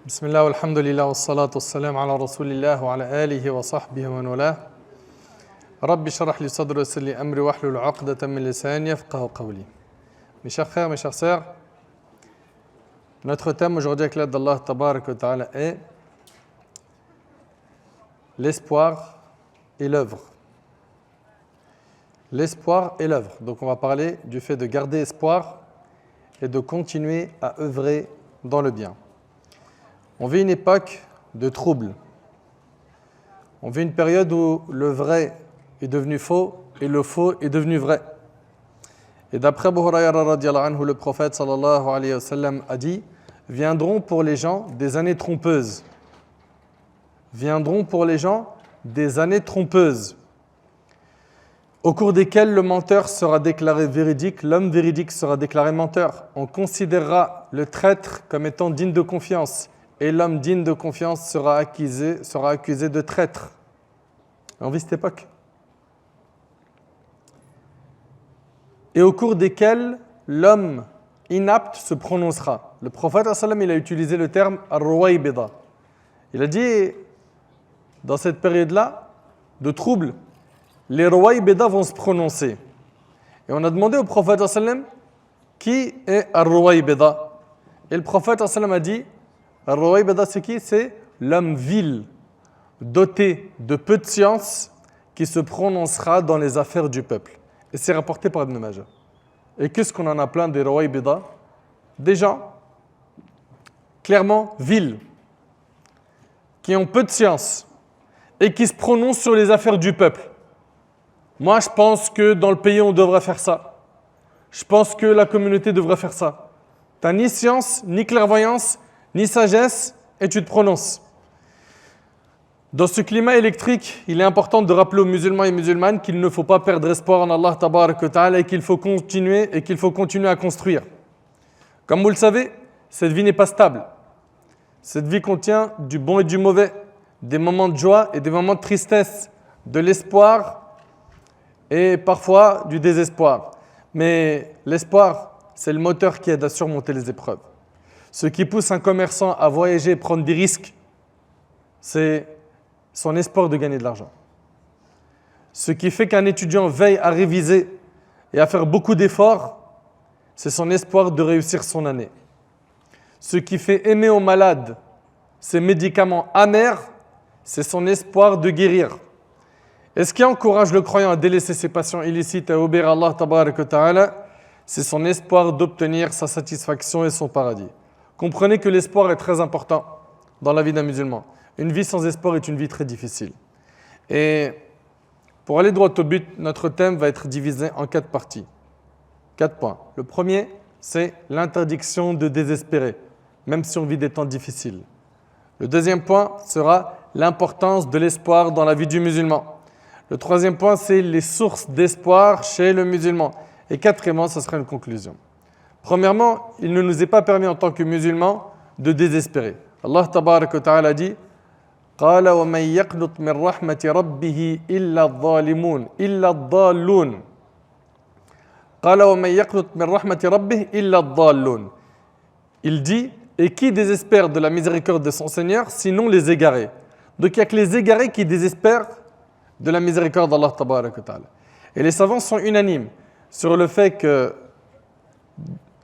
بسم الله والحمد لله والصلاة والسلام على رسول الله وعلى آله وصحبه ومن والاه. رب اشرح لي صدري ويسر لي أمري واحلل عقدة من لساني يفقهوا قولي. Mes chers frères, mes chères sœurs, notre thème aujourd'hui avec l'aide d'Allah Tabarak wa Ta'ala est l'espoir et l'œuvre. L'espoir et l'œuvre. Donc on va parler du fait de garder espoir et de continuer à œuvrer dans le bien. On vit une époque de troubles. On vit une période où le vrai est devenu faux et le faux est devenu vrai. Et d'après Abu Hurayra radiyallahu anhu, le prophète sallallahu alayhi wa sallam a dit: viendront pour les gens des années trompeuses. Viendront pour les gens des années trompeuses, au cours desquelles le menteur sera déclaré véridique, l'homme véridique sera déclaré menteur. On considérera le traître comme étant digne de confiance, et l'homme digne de confiance sera accusé de traître. On vit cette époque. Et au cours desquels l'homme inapte se prononcera. Le prophète il a utilisé le terme ar-ruwaybida. Il a dit, dans cette période-là de trouble, les ruwaybida vont se prononcer. Et on a demandé au prophète qui est ar-ruwaybida. Et le prophète a dit, ar-ruwaybida c'est qui? C'est l'homme vil, doté de peu de science, qui se prononcera dans les affaires du peuple. Et c'est rapporté par Ibn Majah. Et qu'est-ce qu'on en a plein des ruwaybida? Des gens clairement vils, qui ont peu de science et qui se prononcent sur les affaires du peuple. Moi, je pense que dans le pays, on devrait faire ça. Je pense que la communauté devrait faire ça. Tu n'as ni science, ni clairvoyance, ni sagesse, et tu te prononces. Dans ce climat électrique, il est important de rappeler aux musulmans et musulmanes qu'il ne faut pas perdre espoir en Allah Tabarak wa Ta'ala et qu'il faut continuer à construire. Comme vous le savez, cette vie n'est pas stable. Cette vie contient du bon et du mauvais, des moments de joie et des moments de tristesse, de l'espoir et parfois du désespoir. Mais l'espoir, c'est le moteur qui aide à surmonter les épreuves. Ce qui pousse un commerçant à voyager et prendre des risques, c'est son espoir de gagner de l'argent. Ce qui fait qu'un étudiant veille à réviser et à faire beaucoup d'efforts, c'est son espoir de réussir son année. Ce qui fait aimer aux malades ces médicaments amers, c'est son espoir de guérir. Et ce qui encourage le croyant à délaisser ses passions illicites et à obéir à Allah Tabarak wa Ta'ala, c'est son espoir d'obtenir sa satisfaction et son paradis. Comprenez que l'espoir est très important dans la vie d'un musulman. Une vie sans espoir est une vie très difficile. Et pour aller droit au but, notre thème va être divisé en 4 parties. 4 points. Le premier, c'est l'interdiction de désespérer, même si on vit des temps difficiles. Le deuxième point sera l'importance de l'espoir dans la vie du musulman. Le troisième point, c'est les sources d'espoir chez le musulman. Et quatrièmement, ce sera une conclusion. Premièrement, il ne nous est pas permis en tant que musulmans de désespérer. Allah Tabarak wa Ta'ala dit: قال ومن يقنط من رحمة ربه إلا الظالمون إلا الضالون قال ومن يقنط من رحمة ربه إلا الضالون. Il dit: et qui désespère de la miséricorde de son Seigneur sinon les égarés. Donc il n'y a que les égarés qui désespèrent de la miséricorde d'Allah Tabarak wa Ta'ala. Et les savants sont unanimes sur le fait que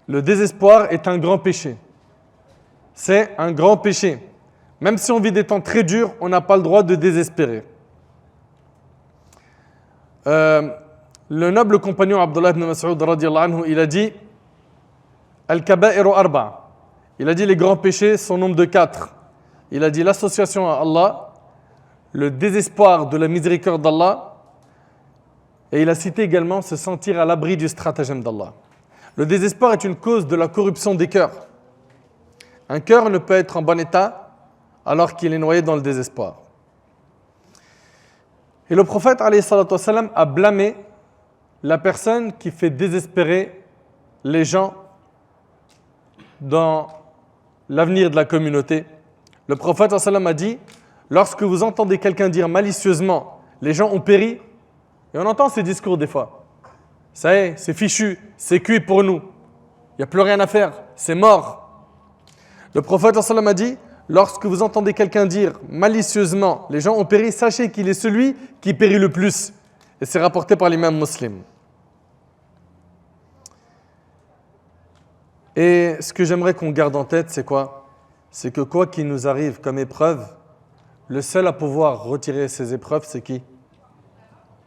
le désespoir est un grand péché. C'est un grand péché. Même si on vit des temps très durs, on n'a pas le droit de désespérer. Le noble compagnon Abdullah ibn Mas'ud radiyallahu anhu, il a dit: Al-kaba'iru arba'. Il a dit les grands péchés sont nombre de 4. Il a dit l'association à Allah, le désespoir de la miséricorde d'Allah, et il a cité également se sentir à l'abri du stratagème d'Allah. Le désespoir est une cause de la corruption des cœurs. Un cœur ne peut être en bon état alors qu'il est noyé dans le désespoir. Et le prophète alayhi salatu wassalam a blâmé la personne qui fait désespérer les gens dans l'avenir de la communauté. Le prophète sallam a dit: lorsque vous entendez quelqu'un dire malicieusement les gens ont péri, et on entend ces discours des fois, ça y est, c'est fichu, c'est cuit pour nous, il n'y a plus rien à faire, c'est mort. Le prophète sallam a dit: lorsque vous entendez quelqu'un dire malicieusement, les gens ont péri, sachez qu'il est celui qui périt le plus. Et c'est rapporté par l'imam Muslim. Et ce que j'aimerais qu'on garde en tête, c'est quoi? C'est que quoi qu'il nous arrive comme épreuve, le seul à pouvoir retirer ces épreuves, c'est qui?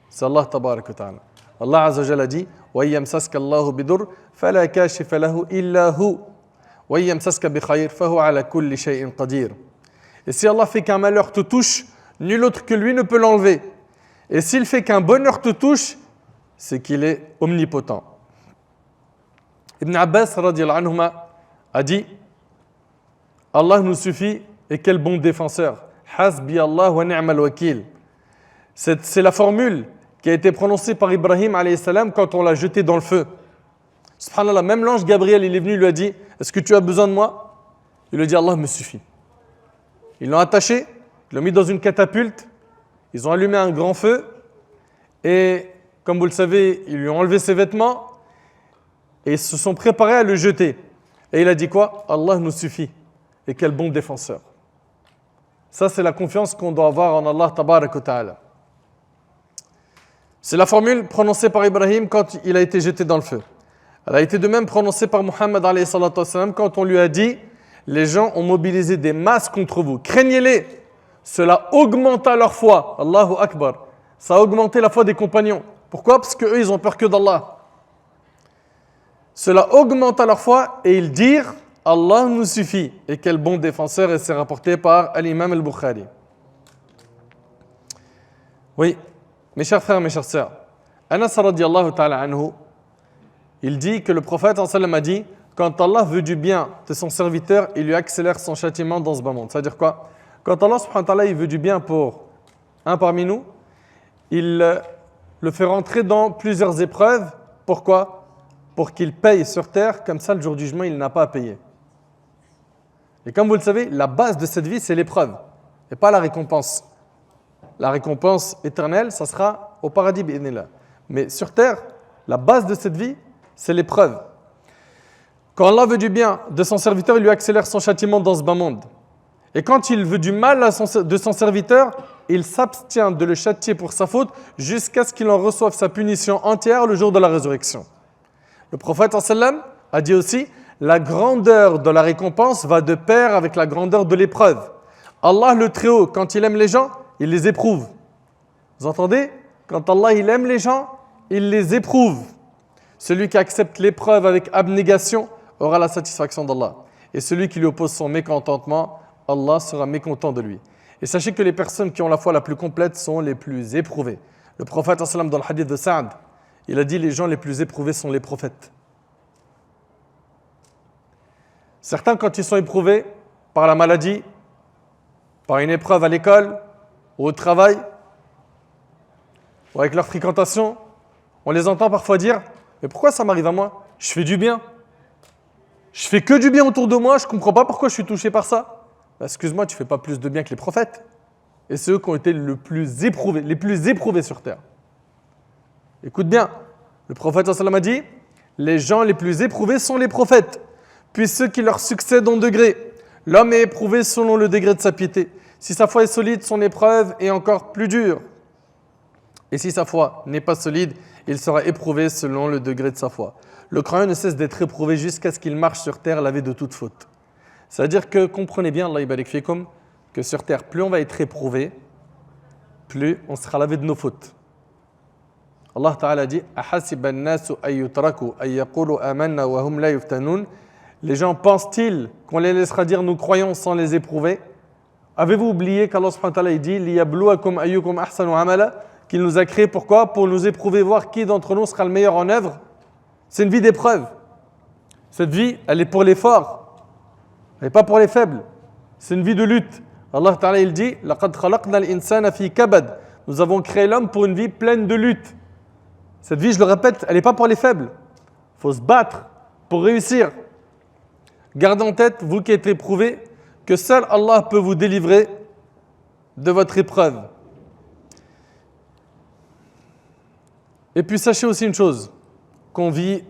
C'est Allah tabarak wa ta'ala. Allah Azza wa Jalla dit wa yamsaska Allahu bidur fala kashifa lahu illa hu wa yamsaska bi khayr fa huwa ala kulli shay'in qadir. Et si Allah fait qu'un malheur te touche, nul autre que lui ne peut l'enlever. Et s'il fait qu'un bonheur te touche, c'est qu'il est omnipotent. Ibn Abbas radiyallahu anhuma a dit Allah nous suffit et quel bon défenseur. Hasbi Allah wa ni'mal wakil. C'est la formule qui a été prononcée par Ibrahim alayhi salam quand on l'a jeté dans le feu. Subhanallah, même l'ange Gabriel, il est venu, il lui a dit est-ce que tu as besoin de moi? Il lui a dit Allah me suffit. Ils l'ont attaché, ils l'ont mis dans une catapulte, ils ont allumé un grand feu et comme vous le savez, ils lui ont enlevé ses vêtements et ils se sont préparés à le jeter. Et il a dit quoi? Allah nous suffit. Et quel bon défenseur. Ça, c'est la confiance qu'on doit avoir en Allah tabarak wa ta'ala. C'est la formule prononcée par Ibrahim quand il a été jeté dans le feu. Elle a été de même prononcée par Muhammad alayhi salatu wassalam quand on lui a dit les gens ont mobilisé des masses contre vous. Craignez-les. Cela augmenta leur foi. Allahu Akbar. Ça a augmenté la foi des compagnons. Pourquoi? Parce qu'eux, ils ont peur que d'Allah. Cela augmenta leur foi et ils dirent Allah nous suffit. Et quel bon défenseur, et c'est rapporté par l'imam al-Bukhari. Oui, mes chers frères, mes chères sœurs, Anas radiyallahu ta'ala anhu, il dit que le prophète a dit quand Allah veut du bien de son serviteur, il lui accélère son châtiment dans ce bas monde. C'est-à-dire quoi? Quand Allah subhanahu wa ta'ala il veut du bien pour un parmi nous, il le fait rentrer dans plusieurs épreuves. Pourquoi? Pour qu'il paye sur terre, comme ça le jour du jugement, il n'a pas à payer. Et comme vous le savez, la base de cette vie, c'est l'épreuve, et pas la récompense. La récompense éternelle, ça sera au paradis, bi'idhnillah. Mais sur terre, la base de cette vie, c'est l'épreuve. Quand Allah veut du bien de son serviteur, il lui accélère son châtiment dans ce bas monde. Et quand il veut du mal de son serviteur, il s'abstient de le châtier pour sa faute jusqu'à ce qu'il en reçoive sa punition entière le jour de la résurrection. Le prophète a dit aussi la grandeur de la récompense va de pair avec la grandeur de l'épreuve. Allah le Très-Haut, quand il aime les gens, il les éprouve. Vous entendez? Quand Allah il aime les gens, il les éprouve. Celui qui accepte l'épreuve avec abnégation aura la satisfaction d'Allah. Et celui qui lui oppose son mécontentement, Allah sera mécontent de lui. Et sachez que les personnes qui ont la foi la plus complète sont les plus éprouvées. Le prophète dans le hadith de Sa'd, il a dit les gens les plus éprouvés sont les prophètes. Certains, quand ils sont éprouvés par la maladie, par une épreuve à l'école, ou au travail, ou avec leur fréquentation, on les entend parfois dire « Mais pourquoi ça m'arrive à moi? Je fais du bien. Je fais que du bien autour de moi, je ne comprends pas pourquoi je suis touché par ça. » Excuse-moi, tu ne fais pas plus de bien que les prophètes. Et c'est eux qui ont été les plus éprouvés sur terre. Écoute bien, le prophète a dit « Les gens les plus éprouvés sont les prophètes. Puis ceux qui leur succèdent en degré. L'homme est éprouvé selon le degré de sa piété. Si sa foi est solide, son épreuve est encore plus dure. Et si sa foi n'est pas solide, il sera éprouvé selon le degré de sa foi. Le croyant ne cesse d'être éprouvé jusqu'à ce qu'il marche sur terre lavé de toute faute. » C'est-à-dire que, comprenez bien, Allah yabarik fikum, que sur terre, plus on va être éprouvé, plus on sera lavé de nos fautes. Allah Ta'ala dit « Ahasiba an-nasu ay yutraku ay yaqulu amanna wa hum la yuftanun » Les gens pensent-ils qu'on les laissera dire nous croyons sans les éprouver? Avez-vous oublié qu'Allah subhanahu wa ta'ala dit liyabluwakum ayyukum ahsanu amala, qu'il nous a créé pourquoi? Pour nous éprouver, voir qui d'entre nous sera le meilleur en œuvre. C'est une vie d'épreuve. Cette vie, elle est pour les forts, elle n'est pas pour les faibles. C'est une vie de lutte. Allah Ta'ala il dit laqad khalaqna al-insana fi kabad. Nous avons créé l'homme pour une vie pleine de lutte. Cette vie, je le répète, elle n'est pas pour les faibles. Il faut se battre pour réussir. Gardez en tête, vous qui êtes éprouvés, que seul Allah peut vous délivrer de votre épreuve. Et puis sachez aussi une chose, qu'on vit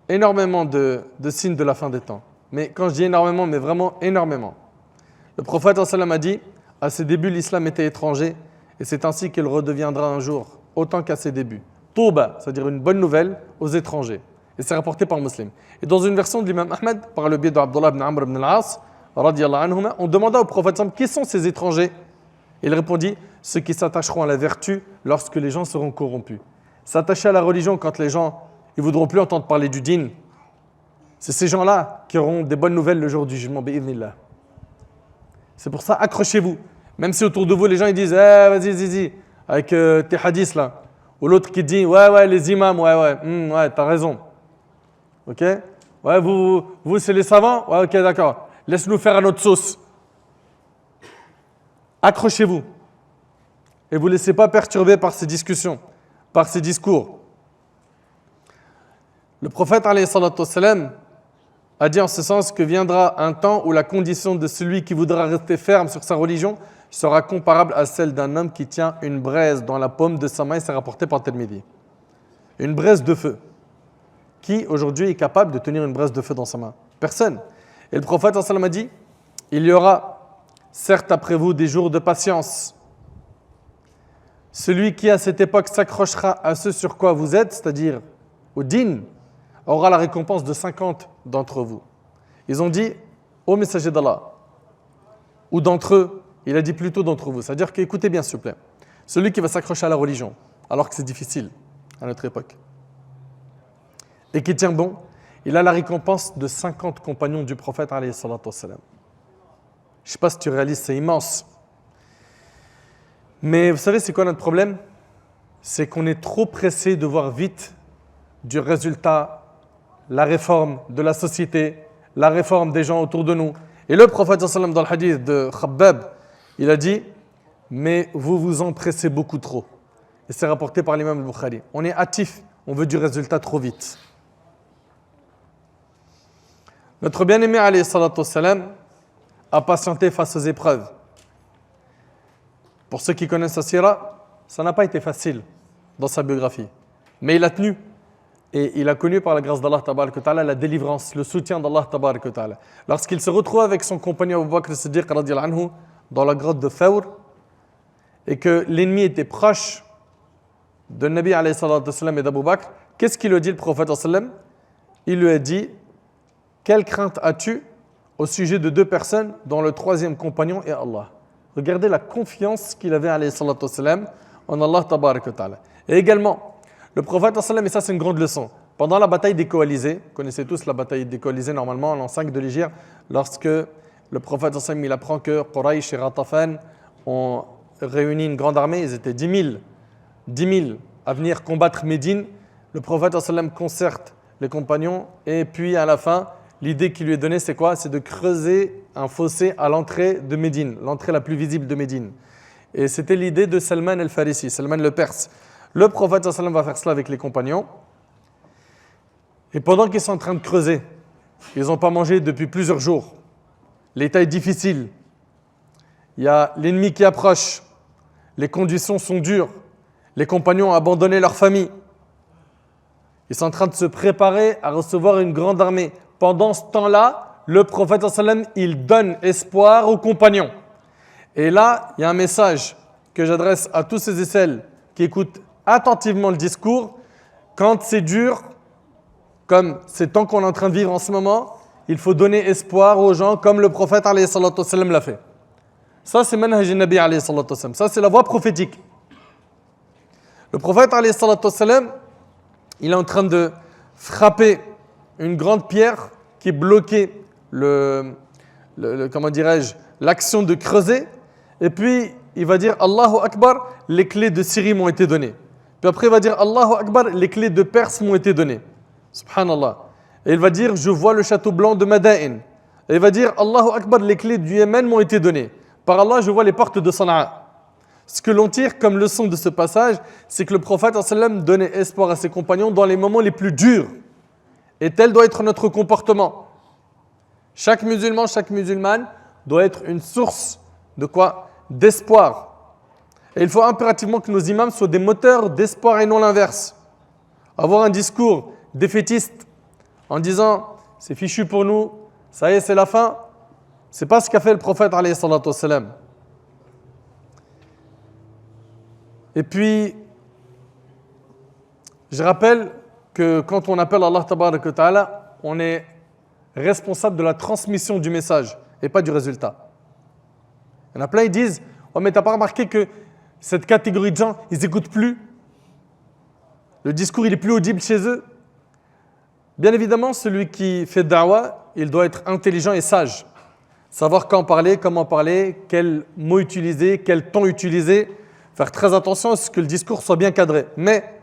énormément de signes de la fin des temps. Mais quand je dis énormément, mais vraiment énormément. Le prophète sallam a dit, à ses débuts, l'islam était étranger, et c'est ainsi qu'il redeviendra un jour, autant qu'à ses débuts. Touba, c'est-à-dire une bonne nouvelle aux étrangers. Et c'est rapporté par Muslim. Et dans une version de l'imam Ahmed, par le biais d'Abdullah ibn Amr ibn al-As, radiyallahu anhuma, on demanda au prophète sallam, qui sont ces étrangers? Il répondit, ceux qui s'attacheront à la vertu lorsque les gens seront corrompus. S'attacher à la religion quand les gens ne voudront plus entendre parler du dîn, c'est ces gens-là qui auront des bonnes nouvelles le jour du jugement, bi'idhnillah. C'est pour ça, accrochez-vous. Même si autour de vous, les gens ils disent vas-y, avec tes hadiths là. Ou l'autre qui dit ouais, les imams, ouais, t'as raison. Ok? Ouais, vous c'est les savants? Ouais, ok, d'accord. Laisse-nous faire à notre sauce. Accrochez-vous. Et vous ne laissez pas perturber par ces discussions, par ces discours. Le prophète alayhi salatu wassalam a dit en ce sens que viendra un temps où la condition de celui qui voudra rester ferme sur sa religion sera comparable à celle d'un homme qui tient une braise dans la paume de sa main, et c'est rapporté par Tirmidhi. Une braise de feu. Qui aujourd'hui est capable de tenir une braise de feu dans sa main? Personne. Et le prophète sallallahu alayhi wa sallam a dit, il y aura certes après vous des jours de patience. Celui qui à cette époque s'accrochera à ce sur quoi vous êtes, c'est-à-dire au dîn, aura la récompense de 50 d'entre vous. Ils ont dit, ô messager d'Allah, ou d'entre eux, il a dit plutôt d'entre vous. C'est-à-dire qu'écoutez bien s'il vous plaît, celui qui va s'accrocher à la religion, alors que c'est difficile à notre époque, et qui tient bon, il a la récompense de 50 compagnons du prophète alayhi salatu wassalam. Je ne sais pas si tu réalises, c'est immense. Mais vous savez c'est quoi notre problème? C'est qu'on est trop pressé de voir vite du résultat, la réforme de la société, la réforme des gens autour de nous. Et le prophète sallam dans le hadith de Khabbab, il a dit, mais vous vous empressez beaucoup trop. Et c'est rapporté par l'imam al-Bukhari. On est hâtif, on veut du résultat trop vite. Notre bien-aimé alayhi salatu wassalam a patienté face aux épreuves. Pour ceux qui connaissent sa sira, ça n'a pas été facile dans sa biographie. Mais il a tenu. Et il a connu par la grâce d'Allah tabarak wa ta'ala la délivrance, le soutien d'Allah tabarak wa ta'ala. Lorsqu'il se retrouve avec son compagnon Abu Bakr as-Siddiq radiyallahu anhu dans la grotte de Thawr et que l'ennemi était proche de Nabi alayhi salatu wassalam et d'Abu Bakr, qu'est-ce qu'il lui a dit le prophète sallam? Il lui a dit, quelle crainte as-tu au sujet de deux personnes dont le troisième compagnon est Allah? Regardez la confiance qu'il avait alayhi salatu wassalam en Allah tabarak wa ta'ala. Et également, le prophète sallam, et ça c'est une grande leçon, pendant la bataille des coalisés, vous connaissez tous la bataille des coalisés normalement, en l'an 5 de l'Hégire, lorsque le prophète sallam, il apprend que Quraysh et Ratafan ont réuni une grande armée, ils étaient 10 000 à venir combattre Médine, le prophète sallam concerte les compagnons et puis à la fin, l'idée qui lui est donnée c'est quoi? C'est de creuser un fossé à l'entrée de Médine, l'entrée la plus visible de Médine. Et c'était l'idée de Salman el-Farisi, Salman le Perse. Le prophète sallam va faire cela avec les compagnons. Et pendant qu'ils sont en train de creuser, ils n'ont pas mangé depuis plusieurs jours. L'état est difficile. Il y a l'ennemi qui approche. Les conditions sont dures. Les compagnons ont abandonné leur famille. Ils sont en train de se préparer à recevoir une grande armée. Pendant ce temps-là, le prophète sallam, il donne espoir aux compagnons. Et là, il y a un message que j'adresse à tous ces et celles qui écoutent attentivement le discours. Quand c'est dur, comme c'est temps qu'on est en train de vivre en ce moment, il faut donner espoir aux gens comme le prophète alayhi salatu wassalam l'a fait. Ça c'est manhaj al-Nabi alayhi salatu wassalam. Ça c'est la voie prophétique. Le prophète alayhi salatu wassalam, il est en train de frapper une grande pierre qui bloquait comment dirais-je, l'action de creuser. Et puis il va dire Allahu Akbar, les clés de Syrie m'ont été données. Puis après il va dire Allahu Akbar, les clés de Perse m'ont été données. Subhanallah. Et il va dire je vois le château blanc de Madain. Et il va dire Allahu Akbar, les clés du Yémen m'ont été données. Par Allah, je vois les portes de Sana'a. Ce que l'on tire comme leçon de ce passage, c'est que le prophète sallam donnait espoir à ses compagnons dans les moments les plus durs. Et tel doit être notre comportement. Chaque musulman, chaque musulmane doit être une source de quoi? D'espoir. Et il faut impérativement que nos imams soient des moteurs d'espoir et non l'inverse. Avoir un discours défaitiste en disant c'est fichu pour nous, ça y est, c'est la fin, C'est pas ce qu'a fait le prophète alayhi salatu wassalam. Et puis, je rappelle que quand on appelle Allah tabaraka wa ta'ala, on est responsable de la transmission du message et pas du résultat. Il y en a plein, ils disent « Oh, mais t'as pas remarqué que cette catégorie de gens, ils n'écoutent plus. Le discours, il est plus audible chez eux. » Bien évidemment, celui qui fait da'wah, il doit être intelligent et sage. Savoir quand parler, comment parler, quels mots utiliser, quel ton utiliser. Faire très attention à ce que le discours soit bien cadré. Mais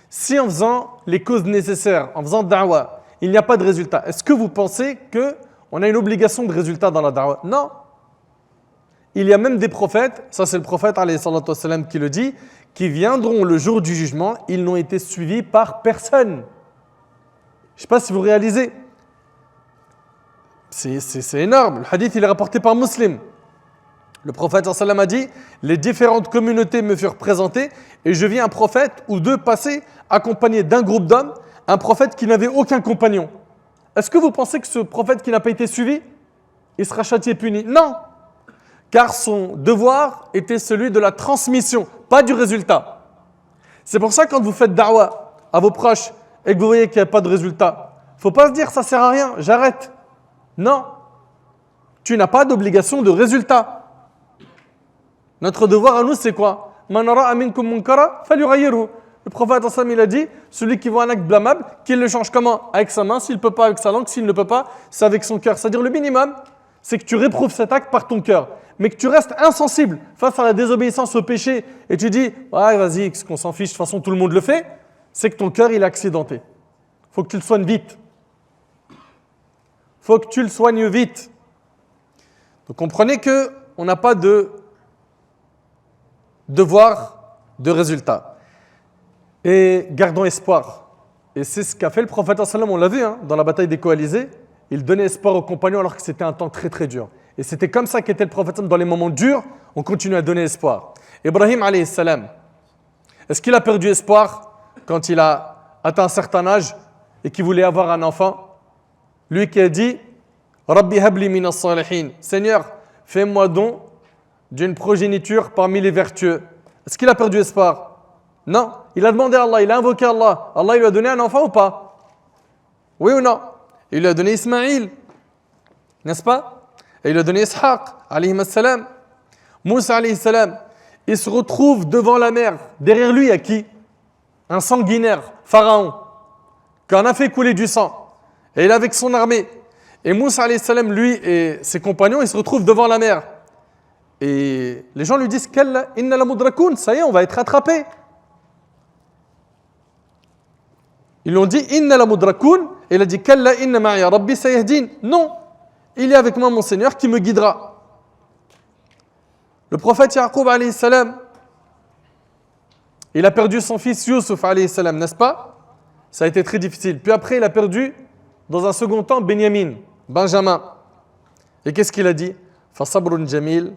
si en faisant les causes nécessaires, en faisant da'wah, il n'y a pas de résultat, est-ce que vous pensez qu'on a une obligation de résultat dans la da'wah? Non. Il y a même des prophètes, ça c'est le prophète alayhi salatu wassalam qui le dit, qui viendront le jour du jugement, ils n'ont été suivis par personne. Je ne sais pas si vous réalisez. C'est énorme. Le hadith, il est rapporté par Muslim. Le prophète sallam a dit « Les différentes communautés me furent présentées et je vis un prophète ou deux passer accompagné d'un groupe d'hommes, un prophète qui n'avait aucun compagnon. » Est-ce que vous pensez que ce prophète qui n'a pas été suivi, il sera châtié et puni? Non. Car son devoir était celui de la transmission, pas du résultat. C'est pour ça que quand vous faites da'wah à vos proches et que vous voyez qu'il n'y a pas de résultat, il ne faut pas se dire « ça ne sert à rien, j'arrête ». Non, tu n'as pas d'obligation de résultat. Notre devoir à nous, c'est quoi? Le prophète il a dit, celui qui voit un acte blâmable, qu'il le change comment? Avec sa main, s'il ne peut pas avec sa langue, s'il ne peut pas, c'est avec son cœur. C'est-à-dire le minimum, c'est que tu réprouves cet acte par ton cœur, mais que tu restes insensible face à la désobéissance au péché et tu dis, ouais, vas-y, qu'on s'en fiche, de toute façon tout le monde le fait, c'est que ton cœur il est accidenté. Il faut que tu le soignes vite. Il faut que tu le soignes vite. Donc comprenez qu'on n'a pas de devoir de résultat. Et gardons espoir. Et c'est ce qu'a fait le prophète, on l'a vu dans la bataille des coalisés, il donnait espoir aux compagnons alors que c'était un temps très très dur. Et c'était comme ça qu'était le prophète dans les moments durs, on continue à donner espoir. Ibrahim alayhi salam, est-ce qu'il a perdu espoir quand il a atteint un certain âge et qu'il voulait avoir un enfant? Lui qui a dit Rabbi habli minas salihin, Seigneur, fais-moi don d'une progéniture parmi les vertueux. Est-ce qu'il a perdu espoir? Non. Il a demandé à Allah, il a invoqué Allah. Allah il lui a donné un enfant ou pas? Oui ou non? Il lui a donné Ismaïl, n'est-ce pas? Et il lui a donné Ishaq, alayhi salam. Moussa, alayhi salam, il se retrouve devant la mer. Derrière lui, il y a qui? Un sanguinaire, Pharaon, qui en a fait couler du sang. Et il est avec son armée. Et Moussa, alayhi salam, lui et ses compagnons, ils se retrouvent devant la mer. Et les gens lui disent Kalla inna la mudrakoun, ça y est, on va être attrapés. Ils l'ont dit Inna la mudrakoun, et il a dit Kalla inna ma'iya rabbi sayahdin. Non, il est avec moi mon Seigneur qui me guidera. Le prophète Yaqub alayhi salam, il a perdu son fils Yusuf alayhi salam, n'est-ce pas? Ça a été très difficile. Puis après, il a perdu, dans un second temps, Benjamin. Et qu'est-ce qu'il a dit? Fasabrun jamil.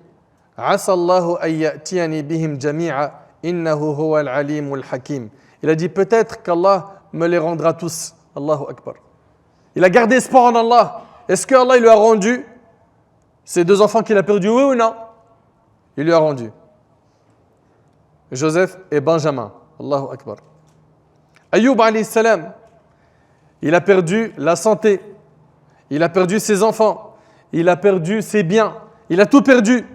Asa Allahu an ya'tiyani bihim jami'a innahu huwal alimul hakim. Il a dit peut-être qu'Allah me les rendra tous. Allahu Akbar. Il a gardé espoir en Allah. Est-ce que Allah il lui a rendu ces deux enfants qu'il a perdus, oui ou non? Il lui a rendu. Joseph et Benjamin. Allahu Akbar. Ayyub alayhi salam, il a perdu la santé. Il a perdu ses enfants. Il a perdu ses biens. Il a tout perdu.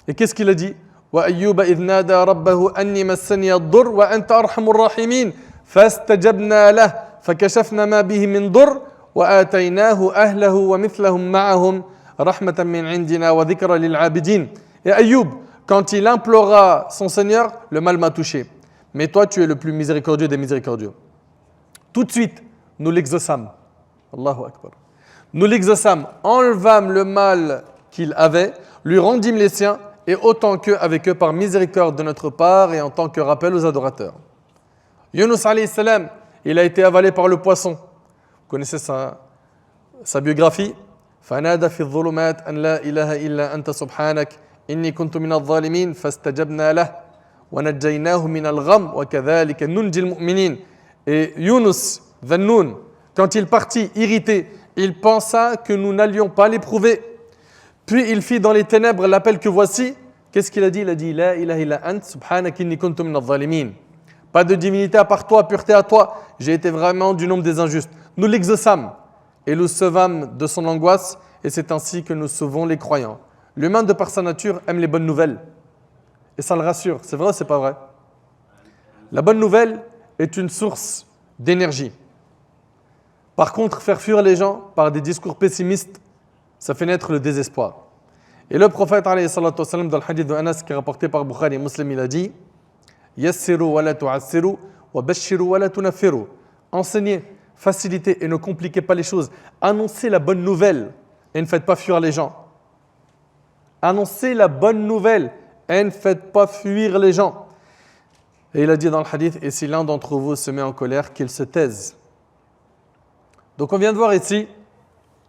Et qu'est-ce qu'il a dit? وَأَيُّوبَ إِذْ نَادَى رَبَّهُ أَنِّي مَسَّنِيَ الضُّرُّ وَأَنْتَ أَرْحَمُ الرَّاحِمِينَ فَاسْتَجَبْنَا لَهُ فَكَشَفْنَا مَا بِهِ مِنْ ضُرٍّ وَآتَيْنَاهُ أَهْلَهُ وَمِثْلَهُم مَّعَهُمْ رَحْمَةً مِّنْ عِندِنَا وَذِكْرًا لِلْعَابِدِينَ. Et Ayoub, quand il implora son Seigneur, le mal m'a touché. Mais toi, tu es le plus miséricordieux des miséricordieux. Tout de suite, nous l'exaucâmes. Allahu Akbar. Nous l'exaucâmes, enlevâmes le mal qu'il avait, lui rendîmes les siens, et autant qu'eux avec eux par miséricorde de notre part et en tant que rappel aux adorateurs. Yunus alayhi salam, il a été avalé par le poisson. Vous connaissez sa biographie? فَنَادَ فِي الظُّلُمَاتِ أَنْ لَا إِلَهَ إِلَّا أَنْتَ سُبْحَانَكَ إِنِّي كُنْتُ مِنَ الظَّالِمِينَ فَاسْتَجَبْنَا لَهُ وَنَجَّيْنَاهُ مِنَ الْغَمِّ وَكَذَلِكَ نُنْجِي الْمُؤْمِنِينَ. Et Yunus, Dhannoun, quand il partit irrité, il pensa que nous n'allions pas l'éprouver. Puis il fit dans les ténèbres l'appel que voici. Qu'est-ce qu'il a dit? Il a dit La ilaha illa ant, subhanak inni kuntu minadh zalimin. Pas de divinité à part toi, pureté à toi. J'ai été vraiment du nombre des injustes. Nous l'exaucâmes et nous sauvâmes de son angoisse, et c'est ainsi que nous sauvons les croyants. L'humain, de par sa nature, aime les bonnes nouvelles. Et ça le rassure. C'est vrai ou c'est pas vrai? La bonne nouvelle est une source d'énergie. Par contre, faire fuir les gens par des discours pessimistes, ça fait naître le désespoir. Et le prophète, alayhi salatu wassalam, dans le hadith de Anas, qui est rapporté par Bukhari et Muslim, il a dit Yassiru wa la tu'assiru wa bashiru wa la tunaffiru. Enseignez, facilitez et ne compliquez pas les choses. Annoncez la bonne nouvelle et ne faites pas fuir les gens. Annoncez la bonne nouvelle et ne faites pas fuir les gens. Et il a dit dans le hadith Et si l'un d'entre vous se met en colère, qu'il se taise. Donc on vient de voir ici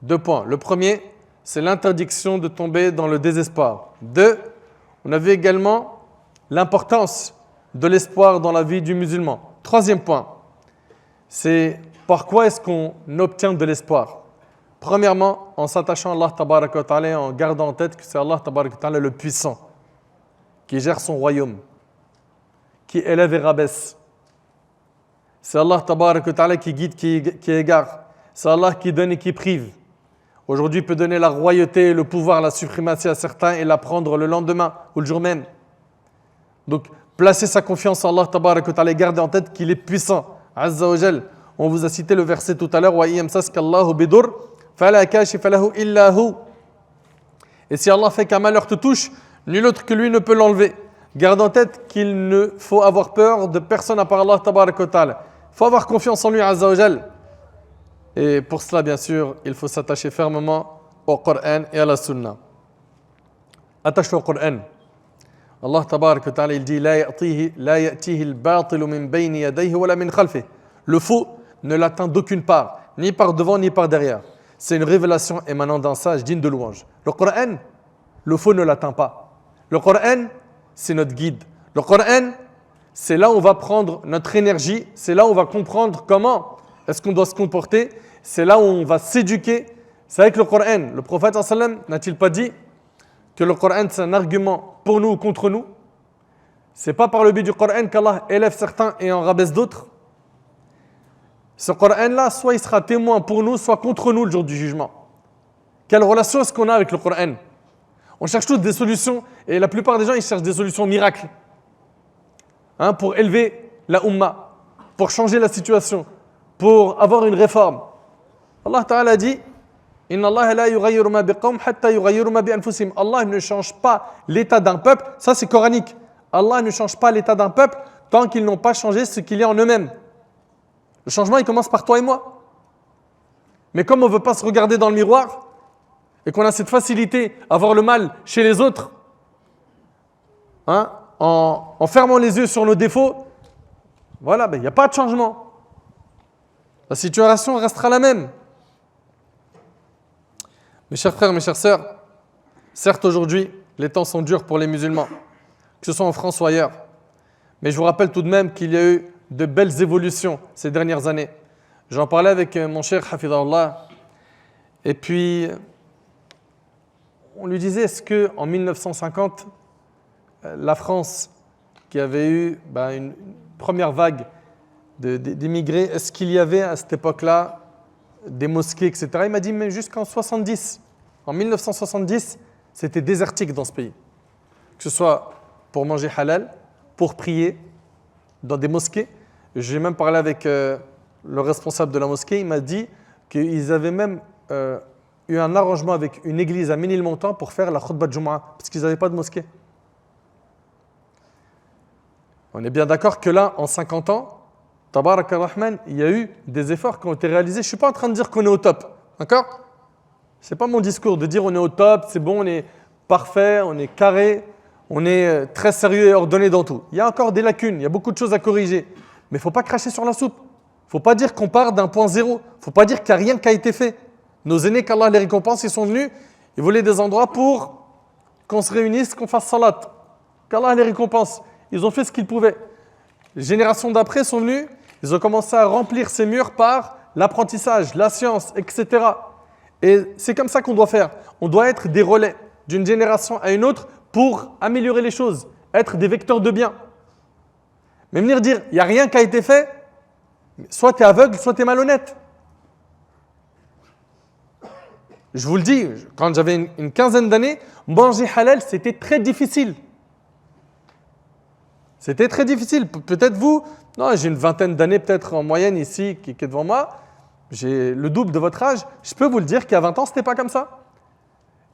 2 points. Le premier, c'est l'interdiction de tomber dans le désespoir. 2, on a vu également l'importance de l'espoir dans la vie du musulman. 3e point, c'est par quoi est-ce qu'on obtient de l'espoir? Premièrement, en s'attachant à Allah tabaraka wa ta'ala et en gardant en tête que c'est Allah tabaraka wa ta'ala le puissant, qui gère son royaume, qui élève et rabaisse. C'est Allah tabaraka wa ta'ala qui guide, qui égare. C'est Allah qui donne et qui prive. Aujourd'hui, il peut donner la royauté, le pouvoir, la suprématie à certains et la prendre le lendemain ou le jour même. Donc, placer sa confiance en Allah tabaraka wa ta'ala et garder en tête qu'il est puissant. Azza wa Jal. On vous a cité le verset tout à l'heure Wa yamsaska Allahu bidur fala kashifa lahu illa hu. Et si Allah fait qu'un malheur te touche, nul autre que lui ne peut l'enlever. Garde en tête qu'il ne faut avoir peur de personne à part Allah tabaraka wa ta'ala. Il faut avoir confiance en lui, Azza wa Jal. Et pour cela, bien sûr, il faut s'attacher fermement au Coran et à la Sunna. Attache-toi au Coran. Allah tabaraka wa ta'ala, il dit La ya'tihi al-batilu min bayni yadayhi wa la min khalfihi. Le faux ne l'atteint d'aucune part, ni par devant ni par derrière. C'est une révélation émanant d'un sage digne de louange. Le Coran, le faux ne l'atteint pas. Le Coran, c'est notre guide. Le Coran, c'est là où on va prendre notre énergie, c'est là où on va comprendre comment est-ce qu'on doit se comporter, c'est là où on va s'éduquer. C'est avec le Coran. Le prophète sallam n'a-t-il pas dit que le Coran c'est un argument pour nous ou contre nous? C'est pas par le biais du Coran qu'Allah élève certains et en rabaisse d'autres. Ce Coran-là, soit il sera témoin pour nous, soit contre nous le jour du jugement. Quelle relation est-ce qu'on a avec le Coran? On cherche tous des solutions, et la plupart des gens, ils cherchent des solutions miracles. Pour élever la Ummah, pour changer la situation, pour avoir une réforme. Allah Ta'ala dit Inna Allah la yughayyiru ma biqawm hatta yughayyiru ma bi anfusihim. Allah ne change pas l'état d'un peuple, ça c'est coranique. Allah ne change pas l'état d'un peuple tant qu'ils n'ont pas changé ce qu'il y a en eux-mêmes. Le changement, il commence par toi et moi. Mais comme on ne veut pas se regarder dans le miroir et qu'on a cette facilité à voir le mal chez les autres, en fermant les yeux sur nos défauts, voilà, il n'y a pas de changement. La situation restera la même. Mes chers frères, mes chères sœurs, certes aujourd'hui, les temps sont durs pour les musulmans, que ce soit en France ou ailleurs. Mais je vous rappelle tout de même qu'il y a eu de belles évolutions ces dernières années. J'en parlais avec mon cher Hafidahullah. Et puis, on lui disait, est-ce qu'en 1950, la France, qui avait eu une première vague d'immigrés, est-ce qu'il y avait à cette époque-là des mosquées, etc. Il m'a dit, mais jusqu'en 70. En 1970, c'était désertique dans ce pays. Que ce soit pour manger halal, pour prier dans des mosquées. J'ai même parlé avec le responsable de la mosquée. Il m'a dit qu'ils avaient même eu un arrangement avec une église à Ménilmontant pour faire la khutbah de Jumu'ah, parce qu'ils n'avaient pas de mosquée. On est bien d'accord que là, en 50 ans, Tabarak ar-Rahman, il y a eu des efforts qui ont été réalisés. Je ne suis pas en train de dire qu'on est au top, d'accord? Ce n'est pas mon discours de dire on est au top, c'est bon, on est parfait, on est carré, on est très sérieux et ordonné dans tout. Il y a encore des lacunes, il y a beaucoup de choses à corriger. Mais il ne faut pas cracher sur la soupe. Il ne faut pas dire qu'on part d'un point zéro. Il ne faut pas dire qu'il n'y a rien qui a été fait. Nos aînés, qu'Allah les récompense, ils sont venus, ils voulaient des endroits pour qu'on se réunisse, qu'on fasse salat. Qu'Allah les récompense. Ils ont fait ce qu'ils pouvaient. Les générations d'après sont venues, ils ont commencé à remplir ces murs par l'apprentissage, la science, etc. Et c'est comme ça qu'on doit faire. On doit être des relais. d'une génération à une autre pour améliorer les choses, être des vecteurs de bien. Mais venir dire, il n'y a rien qui a été fait, soit tu es aveugle, soit tu es malhonnête. Je vous le dis, quand j'avais une quinzaine d'années, manger halal, c'était très difficile. C'était très difficile. Peut-être vous, non, j'ai une vingtaine d'années peut-être en moyenne ici qui est devant moi. J'ai le double de votre âge. Je peux vous le dire qu'à 20 ans, ce n'était pas comme ça.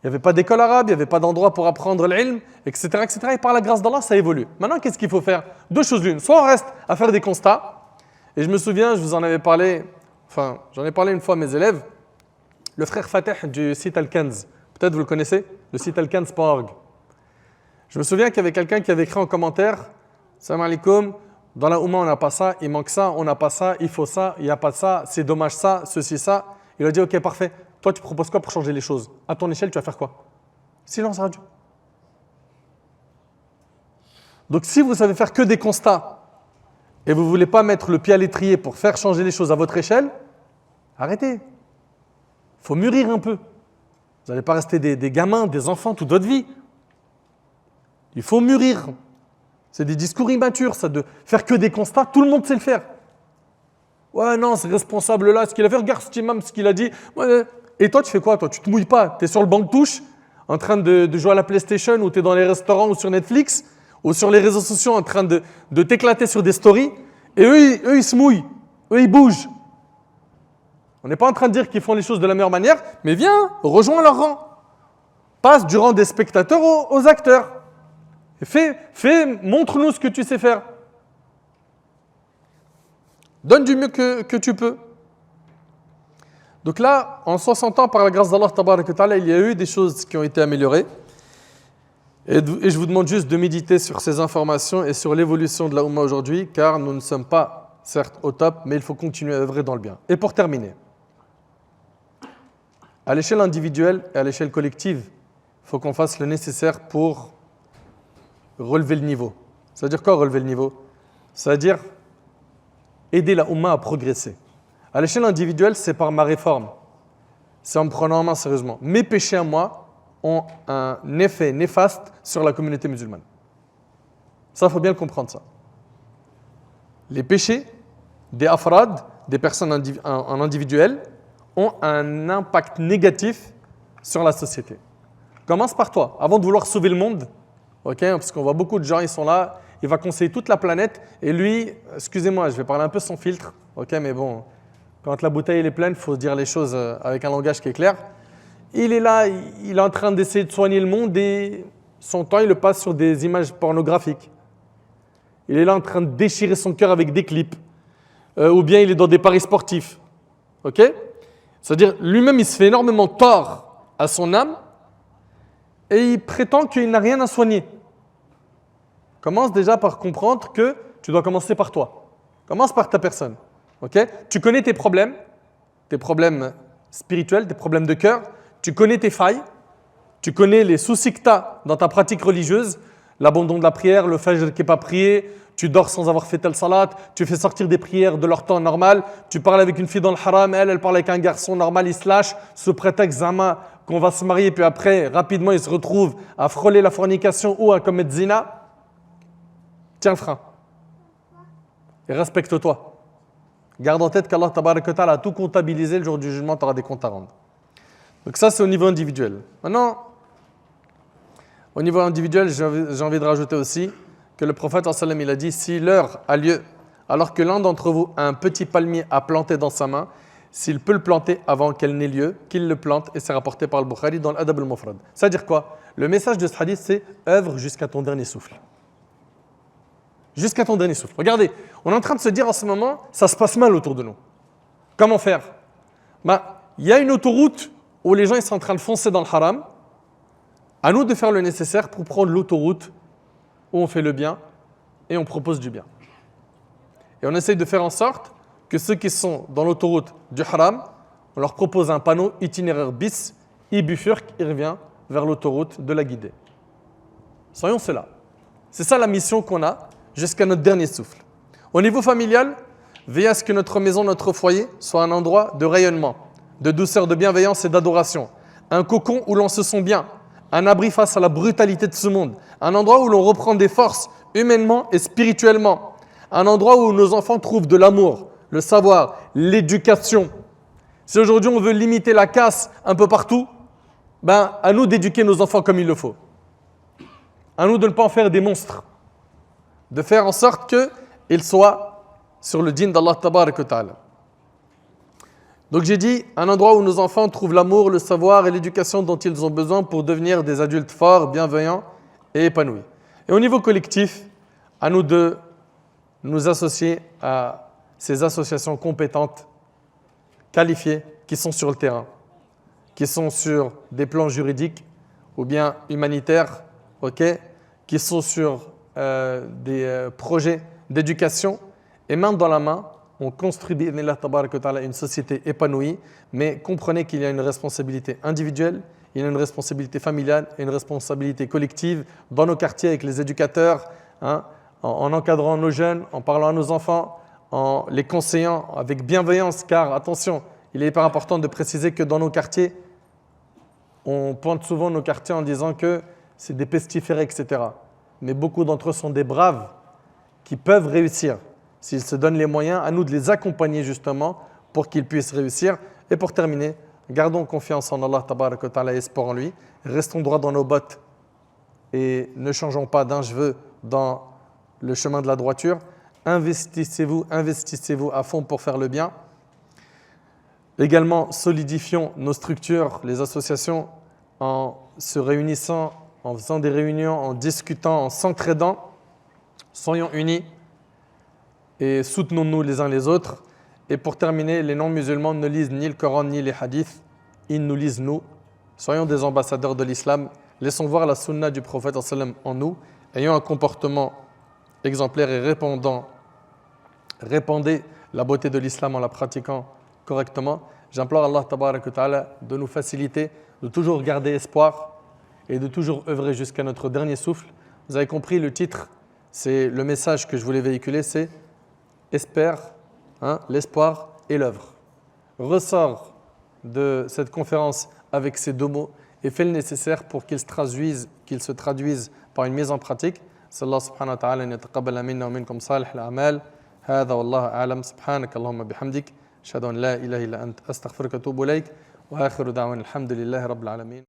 Il n'y avait pas d'école arabe, il n'y avait pas d'endroit pour apprendre l'ilm, etc., etc. Et par la grâce d'Allah, ça évolue. Maintenant, qu'est-ce qu'il faut faire? Deux choses l'une. Soit on reste à faire des constats. Et je me souviens, je vous en avais parlé, j'en ai parlé une fois à mes élèves. Le frère Fateh du site Al-Kanz. Peut-être vous le connaissez, le site alkanz.org. Je me souviens qu'il y avait quelqu'un qui avait écrit en commentaire « Salam alaikum, dans la Oumma on n'a pas ça, il manque ça, on n'a pas ça, il faut ça, il n'y a pas ça, c'est dommage ça, ceci, ça. » Il a dit « Ok, parfait. Toi, tu proposes quoi pour changer les choses? À ton échelle, tu vas faire quoi? » Silence radio. Donc si vous savez faire que des constats et vous ne voulez pas mettre le pied à l'étrier pour faire changer les choses à votre échelle, arrêtez. Il faut mûrir un peu. Vous n'allez pas rester des gamins, des enfants toute votre vie. Il faut mûrir. C'est des discours immatures, ça, de faire que des constats. Tout le monde sait le faire. Ouais, non, ce responsable-là, ce qu'il a fait, regarde cet imam, ce qu'il a dit. Ouais, et toi, tu fais quoi, toi? Tu te mouilles pas. Tu es sur le banc de touche, en train de jouer à la PlayStation, ou tu es dans les restaurants, ou sur Netflix, ou sur les réseaux sociaux, en train de t'éclater sur des stories. Et eux, ils se mouillent. Eux, ils bougent. On n'est pas en train de dire qu'ils font les choses de la meilleure manière, mais viens, rejoins leur rang. Passe du rang des spectateurs aux acteurs. Et montre-nous ce que tu sais faire. Donne du mieux que tu peux. Donc là, en 60 ans, par la grâce d'Allah, il y a eu des choses qui ont été améliorées. Et je vous demande juste de méditer sur ces informations et sur l'évolution de la Oumma aujourd'hui, car nous ne sommes pas, certes, au top, mais il faut continuer à œuvrer dans le bien. Et pour terminer, à l'échelle individuelle et à l'échelle collective, il faut qu'on fasse le nécessaire pour relever le niveau. Ça veut dire quoi, relever le niveau? Ça veut dire aider la Oumma à progresser. À l'échelle individuelle, c'est par ma réforme. C'est en me prenant en main sérieusement. Mes péchés à moi ont un effet néfaste sur la communauté musulmane. Ça, il faut bien le comprendre, ça. Les péchés des afrad, des personnes en individuel, ont un impact négatif sur la société. Commence par toi. Avant de vouloir sauver le monde, okay, parce qu'on voit beaucoup de gens, ils sont là, il va conseiller toute la planète, et lui, excusez-moi, je vais parler un peu sans filtre, okay, mais bon, quand la bouteille elle est pleine, il faut dire les choses avec un langage qui est clair. Il est là, il est en train d'essayer de soigner le monde, et son temps, il le passe sur des images pornographiques. Il est là en train de déchirer son cœur avec des clips, ou bien il est dans des paris sportifs. Ok? C'est-à-dire, lui-même, il se fait énormément tort à son âme et il prétend qu'il n'a rien à soigner. Commence déjà par comprendre que tu dois commencer par toi. Commence par ta personne. Okay? Tu connais tes problèmes spirituels, tes problèmes de cœur, tu connais tes failles, tu connais les soucis que tu as dans ta pratique religieuse, l'abandon de la prière, le fajr qui n'est pas prié, tu dors sans avoir fait tel salat, tu fais sortir des prières de leur temps normal, tu parles avec une fille dans le haram, elle parle avec un garçon normal, il se lâche, sous prétexte zama qu'on va se marier, puis après, rapidement, il se retrouve à frôler la fornication ou à commettre zina. Tiens le frein. Et respecte-toi. Garde en tête qu'Allah tabaraka wa ta'ala a tout comptabilisé, le jour du jugement, tu auras des comptes à rendre. Donc ça, c'est au niveau individuel. Maintenant, au niveau individuel, j'ai envie de rajouter aussi que le prophète sallam il a dit, si l'heure a lieu, alors que l'un d'entre vous a un petit palmier à planter dans sa main, s'il peut le planter avant qu'elle n'ait lieu, qu'il le plante, et c'est rapporté par le Bukhari dans l'Adab al-Mufrad. C'est-à-dire quoi? Le message de ce hadith, c'est œuvre jusqu'à ton dernier souffle. Jusqu'à ton dernier souffle. Regardez, on est en train de se dire en ce moment, ça se passe mal autour de nous. Comment faire? Il y a une autoroute où les gens ils sont en train de foncer dans le haram. À nous de faire le nécessaire pour prendre l'autoroute où on fait le bien et on propose du bien. Et on essaye de faire en sorte que ceux qui sont dans l'autoroute du haram, on leur propose un panneau itinéraire bis, il bifurque, il revient vers l'autoroute de la guidée. Soyons cela. C'est ça la mission qu'on a jusqu'à notre dernier souffle. Au niveau familial, veillez à ce que notre maison, notre foyer soit un endroit de rayonnement, de douceur, de bienveillance et d'adoration. Un cocon où l'on se sent bien, un abri face à la brutalité de ce monde, un endroit où l'on reprend des forces humainement et spirituellement, un endroit où nos enfants trouvent de l'amour, le savoir, l'éducation. Si aujourd'hui on veut limiter la casse un peu partout, à nous d'éduquer nos enfants comme il le faut. À nous de ne pas en faire des monstres. De faire en sorte qu'ils soient sur le dîn d'Allah tabarak wa ta'ala. Donc j'ai dit, un endroit où nos enfants trouvent l'amour, le savoir et l'éducation dont ils ont besoin pour devenir des adultes forts, bienveillants et épanouis. Et au niveau collectif, à nous de nous associer à ces associations compétentes, qualifiées, qui sont sur le terrain, qui sont sur des plans juridiques ou bien humanitaires, qui sont sur des projets d'éducation, et main dans la main, on construit une société épanouie, mais comprenez qu'il y a une responsabilité individuelle, il y a une responsabilité familiale et une responsabilité collective dans nos quartiers avec les éducateurs, en encadrant nos jeunes, en parlant à nos enfants, en les conseillant avec bienveillance, car attention, il est hyper important de préciser que dans nos quartiers, on pointe souvent nos quartiers en disant que c'est des pestiférés, etc. Mais beaucoup d'entre eux sont des braves qui peuvent réussir. S'ils se donnent les moyens, à nous de les accompagner justement pour qu'ils puissent réussir. Et pour terminer, gardons confiance en Allah tabarak wa ta'ala et espoir en lui. Restons droits dans nos bottes et ne changeons pas d'un cheveu dans le chemin de la droiture. Investissez-vous à fond pour faire le bien. Également, solidifions nos structures, les associations, en se réunissant, en faisant des réunions, en discutant, en s'entraidant. Soyons unis et soutenons-nous les uns les autres. Et pour terminer, les non-musulmans ne lisent ni le Coran ni les hadiths, ils nous lisent nous. Soyons des ambassadeurs de l'islam, laissons voir la sunna du prophète en nous, ayons un comportement exemplaire et répandez la beauté de l'islam en la pratiquant correctement. J'implore Allah tabarak wa ta'ala de nous faciliter, de toujours garder espoir et de toujours œuvrer jusqu'à notre dernier souffle. Vous avez compris, le titre, c'est le message que je voulais véhiculer, c'est espère, l'espoir et l'œuvre. Ressors de cette conférence avec ces deux mots et fais le nécessaire pour qu'ils se traduisent par une mise en pratique. Sallallahu subhanahu wa ta'ala yataqabbal minna wa minkum salih al-a'mal. هذا والله أعلم سبحانك اللهم بحمدك أشهد أن لا إله إلا أنت أستغفرك وأتوب إليك وآخر دعوانا الحمد لله رب العالمين